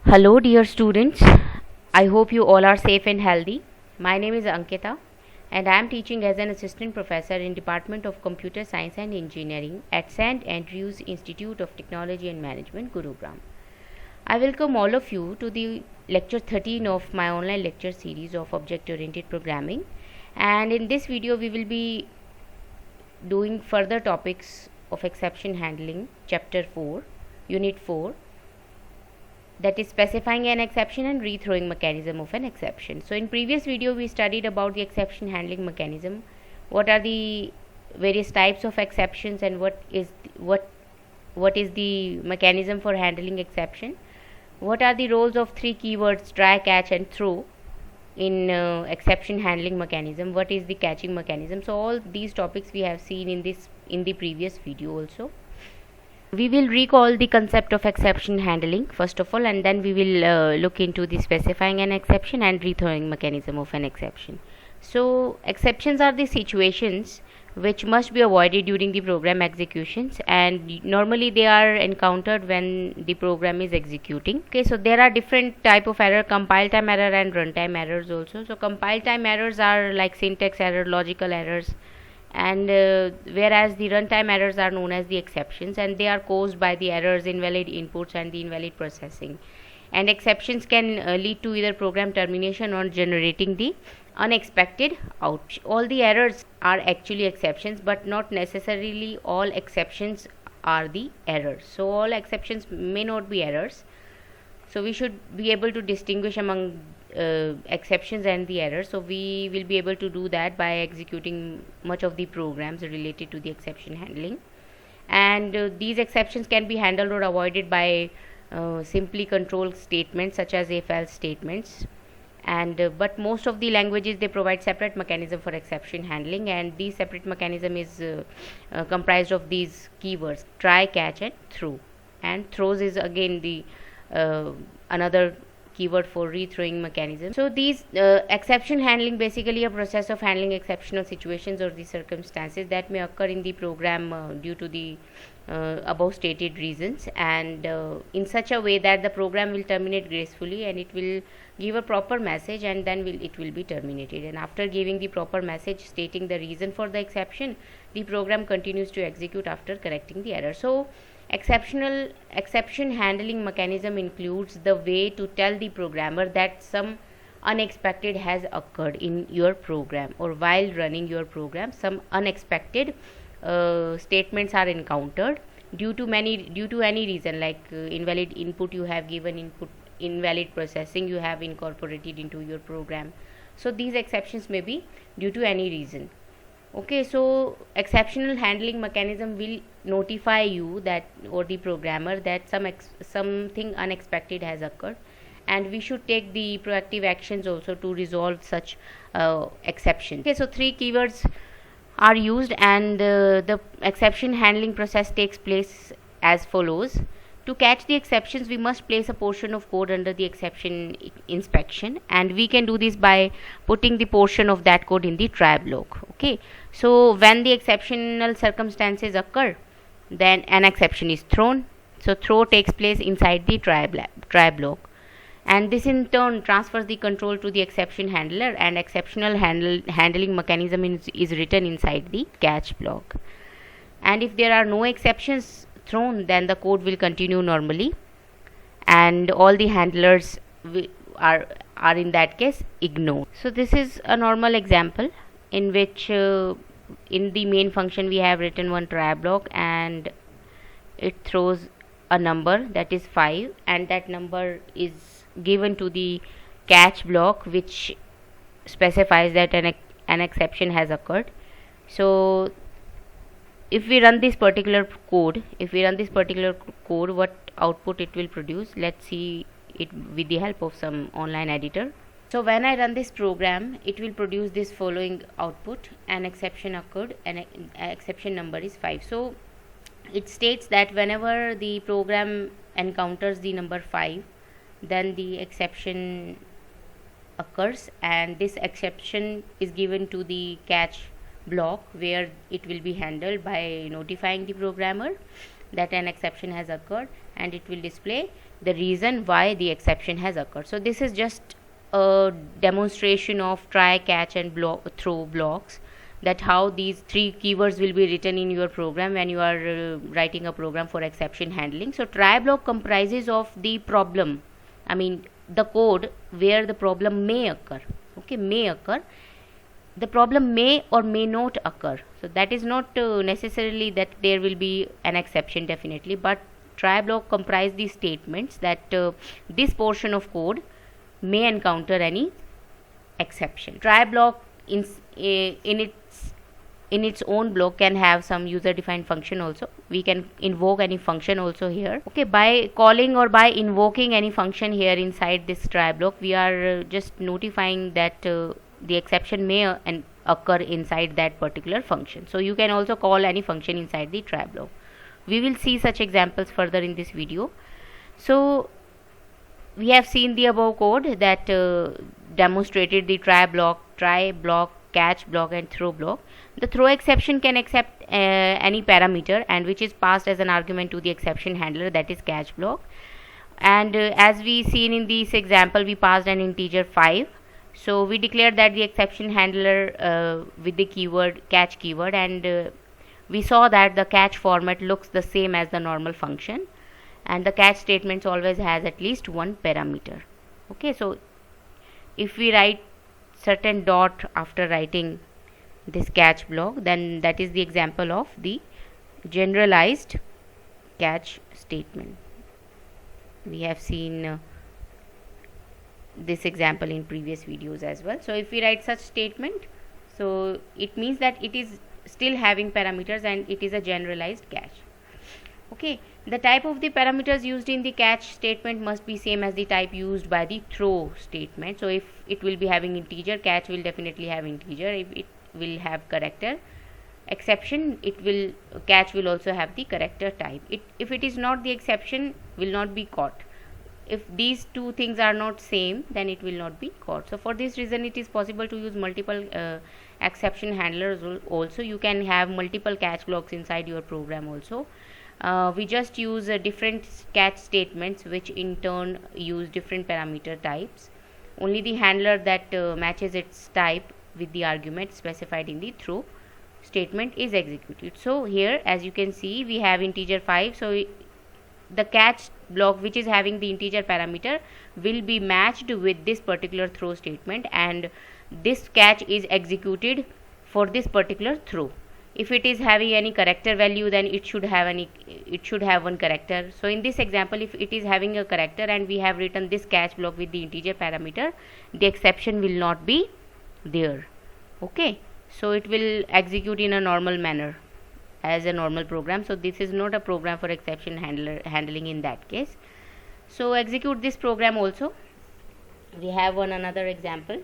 Hello, dear students. I hope you all are safe and healthy. My name is Ankita, and I am teaching as an assistant professor in Department of Computer Science and Engineering at St. Andrews Institute of Technology and Management, Gurugram. I welcome all of you to the lecture 13 of my online lecture series of object-oriented programming. And in this video, we will be doing further topics of exception handling, chapter 4, unit 4, that is specifying an exception and rethrowing mechanism of an exception. So in previous video we studied about the exception handling mechanism, what are the various types of exceptions, and what is the mechanism for handling exception, what are the roles of three keywords try, catch and throw in exception handling mechanism, what is the catching mechanism. So all these topics we have seen in the previous video also. We will recall the concept of exception handling first of all, and then we will look into the specifying an exception and rethrowing mechanism of an exception. So exceptions are the situations which must be avoided during the program executions, and normally they are encountered when the program is executing. Okay, so there are different type of error: compile time error and runtime errors also. So compile time errors are like syntax error, logical errors, and whereas the runtime errors are known as the exceptions, and they are caused by the errors, invalid inputs and the invalid processing. And exceptions can lead to either program termination or generating the unexpected out. All the errors are actually exceptions, but not necessarily all exceptions are the errors. So all exceptions may not be errors. So we should be able to distinguish among exceptions and the errors. So we will be able to do that by executing much of the programs related to the exception handling. And these exceptions can be handled or avoided by simply control statements such as if else statements. And but most of the languages, they provide separate mechanism for exception handling, and these separate mechanism is comprised of these keywords try, catch and throw. And throws is again the another keyword for rethrowing mechanism. So these exception handling basically a process of handling exceptional situations or the circumstances that may occur in the program due to the above stated reasons, and in such a way that the program will terminate gracefully, and it will give a proper message, and then it will be terminated. And after giving the proper message stating the reason for the exception, the program continues to execute after correcting the error. So exception handling mechanism includes the way to tell the programmer that some unexpected has occurred in your program, or while running your program some unexpected statements are encountered due to any reason, like invalid input you have given, invalid processing you have incorporated into your program. So these exceptions may be due to any reason. Okay, so exceptional handling mechanism will notify you that, or the programmer, that something unexpected has occurred, and we should take the proactive actions also to resolve such exception. Okay, so three keywords are used, and the exception handling process takes place as follows. To catch the exceptions, we must place a portion of code under the exception inspection, and we can do this by putting the portion of that code in the try block. Okay, so when the exceptional circumstances occur, then an exception is thrown. So throw takes place inside the try block, and this in turn transfers the control to the exception handler, and exceptional handling mechanism is written inside the catch block. And if there are no exceptions thrown, then the code will continue normally, and all the handlers are in that case ignored. So this is a normal example in which in the main function we have written one try block, and it throws a number that is 5, and that number is given to the catch block, which specifies that an exception has occurred. So if we run this particular code, what output it will produce, let's see it with the help of some online editor. So when I run this program, it will produce this following output: an exception occurred, and exception number is 5. So it states that whenever the program encounters the number 5, then the exception occurs, and this exception is given to the catch block, where it will be handled by notifying the programmer that an exception has occurred, and it will display the reason why the exception has occurred. So this is just a demonstration of try, catch and throw blocks, that how these three keywords will be written in your program when you are writing a program for exception handling. So try block comprises of the problem, I mean the code where the problem may occur. Okay, may occur. The problem may or may not occur. So that is not necessarily that there will be an exception definitely, but try block comprise the statements that this portion of code may encounter any exception. Try block in its own block can have some user defined function also. We can invoke any function also here. Okay, by calling or by invoking any function here inside this try block, we are just notifying that the exception may occur inside that particular function. So you can also call any function inside the try block. We will see such examples further in this video. So we have seen the above code that demonstrated the try block, catch block and throw block. The throw exception can accept any parameter and which is passed as an argument to the exception handler, that is catch block. And as we seen in this example, we passed an integer 5. So we declared that the exception handler with the keyword catch keyword, and we saw that the catch format looks the same as the normal function, and the catch statements always has at least one parameter. Okay, so if we write certain dot after writing this catch block, then that is the example of the generalized catch statement. We have seen this example in previous videos as well. So if we write such statement, so it means that it is still having parameters and it is a generalized catch. Okay, the type of the parameters used in the catch statement must be same as the type used by the throw statement. So if it will be having integer, catch will definitely have integer. If it will have character exception, catch will also have the character type. If it is not, the exception will not be caught. If these two things are not same, then it will not be caught. So for this reason, it is possible to use multiple exception handlers also. You can have multiple catch blocks inside your program also. We just use different catch statements which in turn use different parameter types. Only the handler that matches its type with the argument specified in the throw statement is executed. So here, as you can see, we have integer 5. So the catch block which is having the integer parameter will be matched with this particular throw statement, and this catch is executed for this particular throw. If it is having any character value, then it should have one character. So in this example, if it is having a character and we have written this catch block with the integer parameter, the exception will not be there. Okay, so it will execute in a normal manner as a normal program. So this is not a program for exception handling in that case. So execute this program also. We have another example.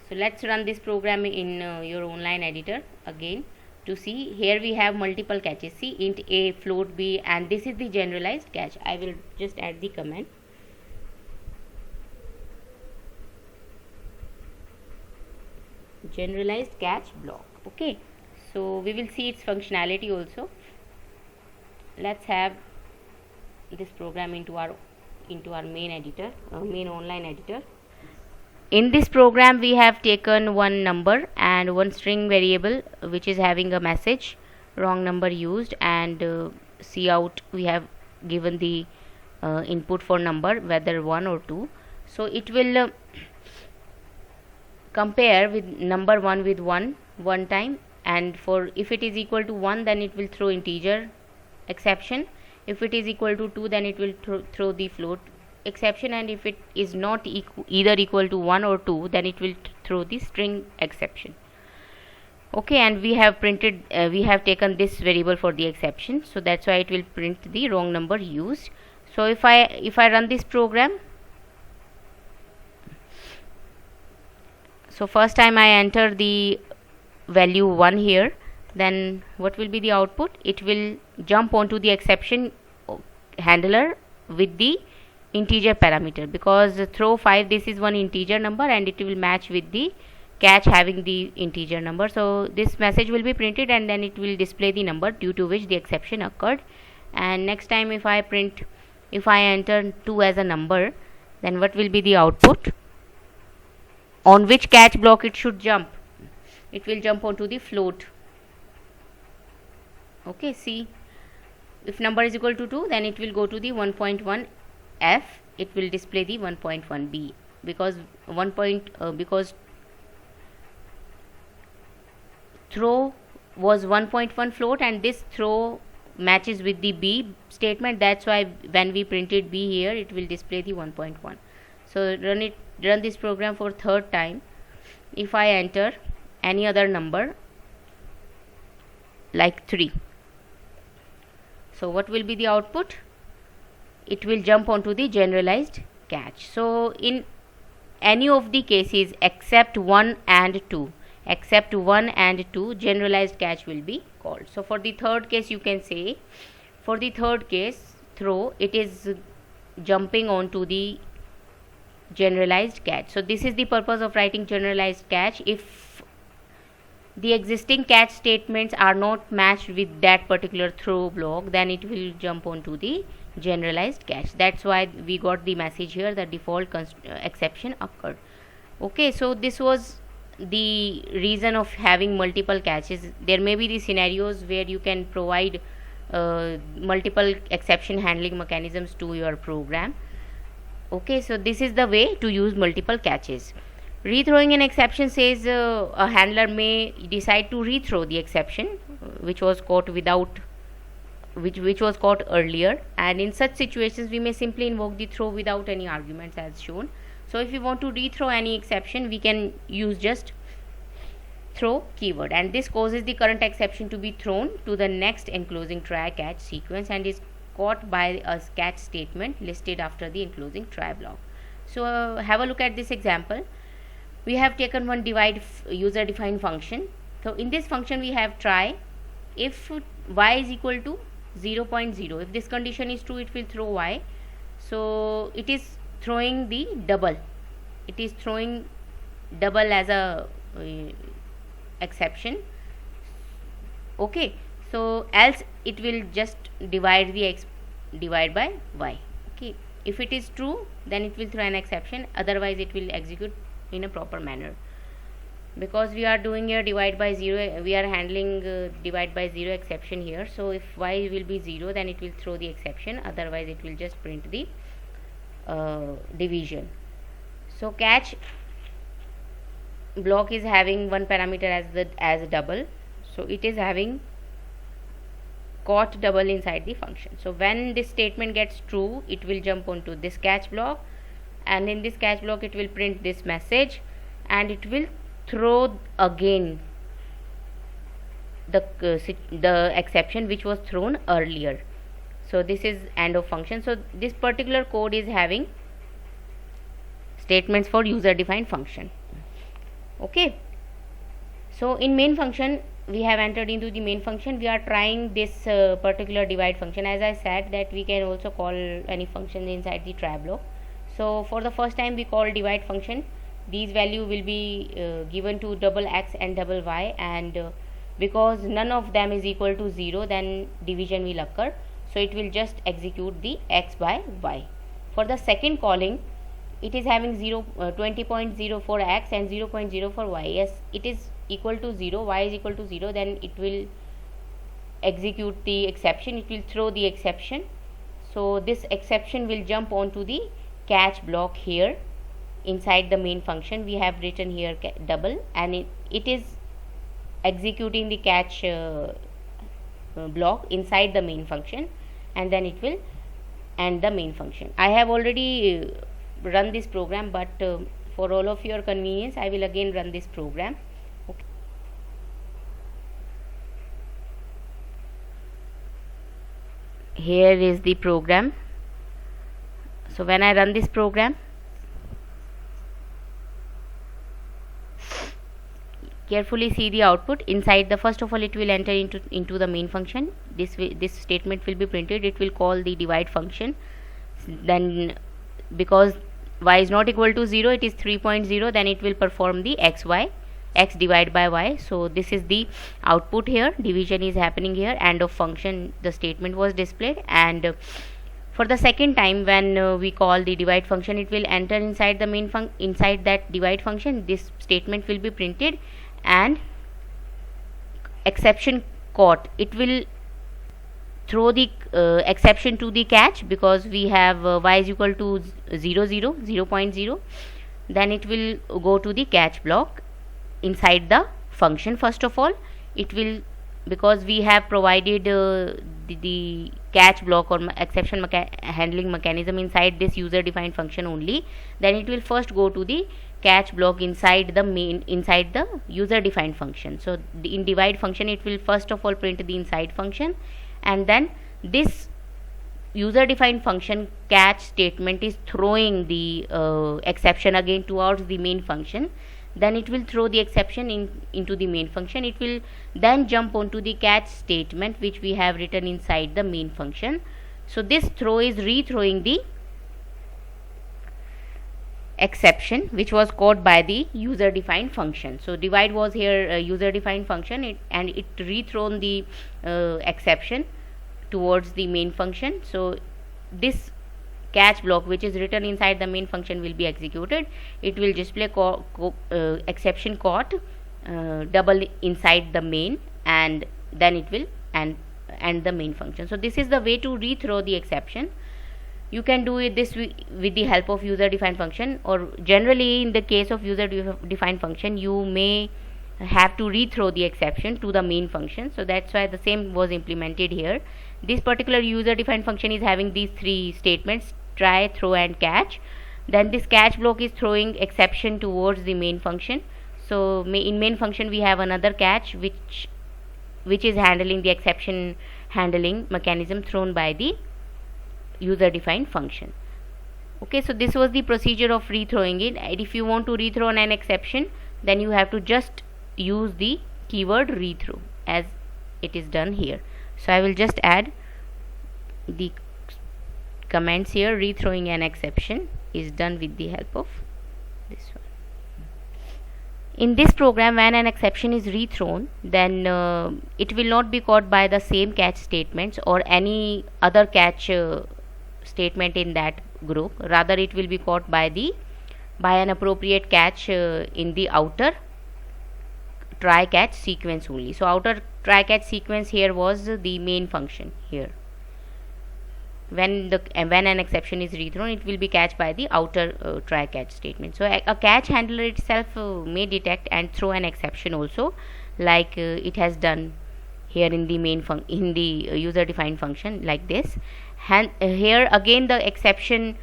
So let's run this program in your online editor again to see. Here we have multiple catches. See, int a, float b, and this is the generalized catch. I will just add the comment. Generalized catch block. Okay, so we will see its functionality also. Let's have this program into our main editor, main online editor. In this program, we have taken one number and one string variable which is having a message wrong number used, and cout we have given the input for number whether 1 or 2. So it will compare with number 1 with 1 time, and for if it is equal to 1, then it will throw integer exception. If it is equal to 2, then it will throw the float exception, and if it is not either equal to 1 or 2, then it will throw the string exception. Okay, and we have printed we have taken this variable for the exception, so that's why it will print the wrong number used. So if I run this program, so first time I enter the value 1 here, then what will be the output? It will jump onto the exception handler with the integer parameter, because throw 5, this is one integer number and it will match with the catch having the integer number. So this message will be printed and then it will display the number due to which the exception occurred. And next time if I print if I enter 2 as a number, then what will be the output? On which catch block it should jump? It will jump onto the float. Okay, see, if number is equal to 2, then it will go to the 1.1 f. It will display the 1.1 b, because because throw was 1.1 float, and this throw matches with the b statement. That's why when we printed b here, it will display the 1.1. So run this program for third time. If I enter any other number like 3, so what will be the output? It will jump onto the generalized catch. So in any of the cases except 1 and 2, generalized catch will be called. So for the third case, you can say, for the third case throw, it is jumping onto the generalized catch. So this is the purpose of writing generalized catch. If the existing catch statements are not matched with that particular throw block, then it will jump onto the generalized catch. That's why we got the message here, the default exception occurred. Okay, so this was the reason of having multiple catches. There may be the scenarios where you can provide multiple exception handling mechanisms to your program. Okay, so this is the way to use multiple catches. Rethrowing an exception says a handler may decide to rethrow the exception which was caught earlier, and in such situations we may simply invoke the throw without any arguments as shown. So if we want to rethrow any exception, we can use just throw keyword, and this causes the current exception to be thrown to the next enclosing try catch sequence and is caught by a catch statement listed after the enclosing try block. So have a look at this example. We have taken one divide user defined function. So in this function we have try. If y is equal to 0.0, if this condition is true, it will throw y. So it is throwing the double. It is throwing double as a exception. Okay, so else it will just divide by y. Okay, if it is true, then it will throw an exception, otherwise it will execute in a proper manner. Because we are doing here divide by 0, we are handling divide by 0 exception here. So if y will be 0, then it will throw the exception, otherwise it will just print the division. So catch block is having one parameter as a double, so it is having caught double inside the function. So when this statement gets true, it will jump onto this catch block, and in this catch block it will print this message, and it will throw again the exception which was thrown earlier. So this is end of function. So this particular code is having statements for user defined function. Okay, so in main function we have entered into the main function. We are trying this particular divide function. As I said that we can also call any function inside the try block. So for the first time we call divide function. These value will be given to double x and double y, and because none of them is equal to 0, then division will occur. So it will just execute the x by y. For the second calling, it is having 20.04 x and 0.04 y. Yes, it is equal to 0, y is equal to 0, then it will execute the exception, it will throw the exception. So this exception will jump onto the catch block here inside the main function. We have written here double, and it is executing the catch block inside the main function, and then it will end the main function. I have already run this program, but for all of your convenience I will again run this program. Okay. Here is the program. So when I run this program, carefully see the output. Inside the, first of all, it will enter into the main function. This statement will be printed. It will call the divide function. Then because y is not equal to 0, it is 3.0, then it will perform the x divide by y. So this is the output here. Division is happening here. End of function, the statement was displayed, and For the second time, when we call the divide function, it will enter inside the main inside that divide function. This statement will be printed, and exception caught, it will throw the exception to the catch, because we have y is equal to 0.0. Then it will go to the catch block inside the function. First of all, it will, because we have provided the catch block or exception handling mechanism inside this user defined function only, then it will first go to the catch block inside the user defined function. So in divide function, it will first of all print the inside function, and then this user defined function catch statement is throwing the exception again towards the main function. Then it will throw the exception into the main function. It will then jump onto the catch statement which we have written inside the main function. So this throw is rethrowing the exception which was caught by the user defined function. So divide was here a user defined function, and it rethrown the exception towards the main function. So this catch block which is written inside the main function will be executed. It will display exception caught double inside the main, and then it will end the main function. So this is the way to rethrow the exception. You can do it this with the help of user defined function, or generally in the case of user defined function you may have to rethrow the exception to the main function. So that's why the same was implemented here. This particular user defined function is having these three statements: try, throw, and catch. Then this catch block is throwing exception towards the main function. So in main function we have another catch which is handling the exception handling mechanism thrown by the user defined function. Okay, so this was the procedure of rethrowing it. And if you want to rethrow an exception, then you have to just use the keyword rethrow as it is done here. So I will just add the comments here. Rethrowing an exception is done with the help of this one. In this program, when an exception is rethrown, then it will not be caught by the same catch statements or any other catch statement in that group. Rather, it will be caught by an appropriate catch in the outer try catch sequence only. So outer try catch sequence here was the main function here. When an exception is rethrown, it will be catched by the outer try catch statement. So a catch handler itself may detect and throw an exception also, like it has done here in the user defined function like this. Here again the exception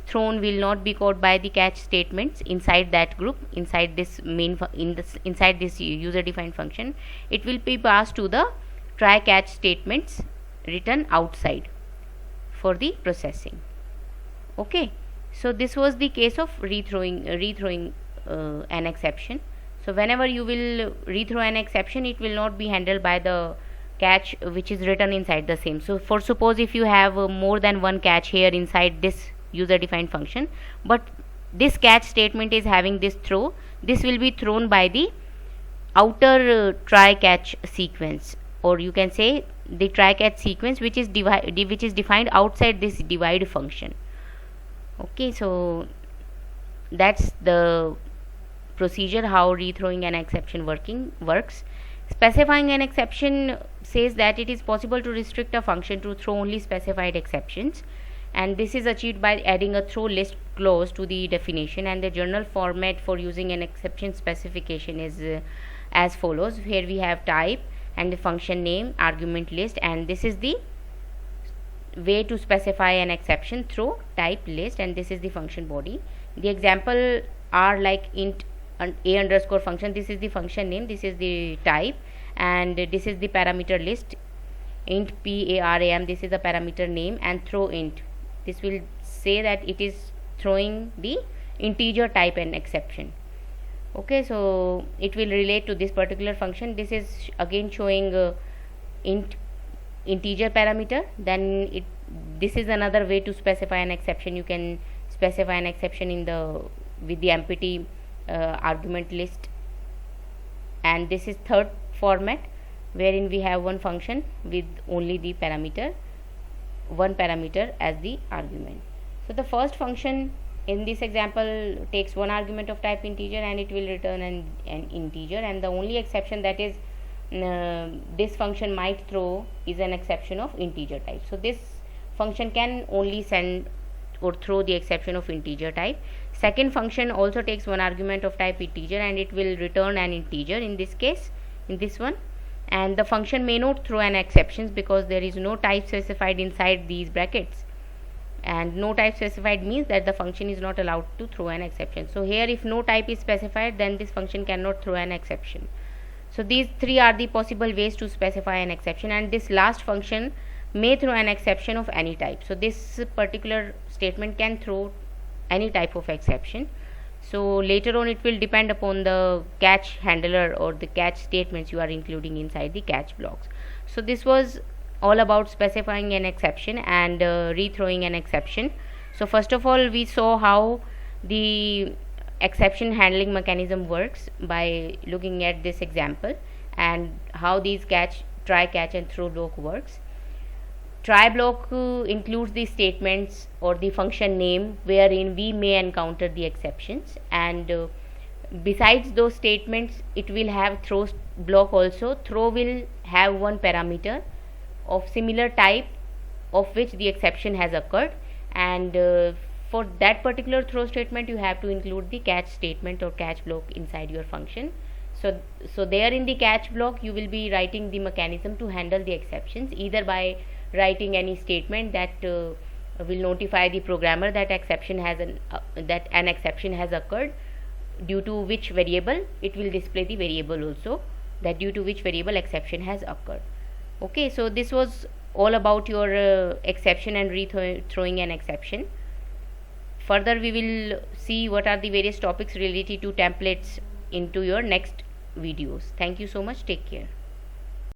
thrown will not be caught by the catch statements inside that group, inside this inside this user defined function. It will be passed to the try catch statements written outside for the processing. Okay, so this was the case of rethrowing an exception. So whenever you will rethrow an exception, it will not be handled by the catch which is written inside the same. So for suppose if you have more than one catch here inside this user defined function, but this catch statement is having this throw, this will be thrown by the outer try catch sequence, or you can say the try catch sequence which is defined outside this divide function. Okay, so that's the procedure how rethrowing an exception works. Specifying an exception says that it is possible to restrict a function to throw only specified exceptions, and this is achieved by adding a throw list clause to the definition. And the general format for using an exception specification is as follows. Here we have type and the function name, argument list, and this is the way to specify an exception: throw, type, list, and this is the function body. The example are like int a underscore function, this is the function name, this is the type, and this is the parameter list. Int param, this is the parameter name, and throw int, this will say that it is throwing the integer type and exception. Okay, so it will relate to this particular function. This is again showing integer parameter. Then this is another way to specify an exception. You can specify an exception with the empty argument list. And this is third format, wherein we have one function with only the parameter. one parameter as the argument. So the first function in this example takes one argument of type integer and it will return an integer, and the only exception that is this function might throw is an exception of integer type. So this function can only send or throw the exception of integer type. Second function also takes one argument of type integer and it will return an integer in this case, in this one, and the function may not throw an exceptions because there is no type specified inside these brackets, and no type specified means that the function is not allowed to throw an exception. So here if no type is specified, then this function cannot throw an exception. So these three are the possible ways to specify an exception, and this last function may throw an exception of any type. So this particular statement can throw any type of exception. So later on it will depend upon the catch handler or the catch statements you are including inside the catch blocks. So this was all about specifying an exception and rethrowing an exception. So first of all, we saw how the exception handling mechanism works by looking at this example, and how these catch, try, catch and throw block works. Try block includes the statements or the function name wherein we may encounter the exceptions, and besides those statements it will have throw block also. Throw will have one parameter of similar type of which the exception has occurred, and for that particular throw statement you have to include the catch statement or catch block inside your function. So there in the catch block you will be writing the mechanism to handle the exceptions, either by writing any statement that will notify the programmer that an exception has occurred, due to which variable. It will display the variable also, that due to which variable exception has occurred. Okay, so this was all about your exception and rethrowing an exception. Further we will see what are the various topics related to templates into your next videos. Thank you so much. Take care.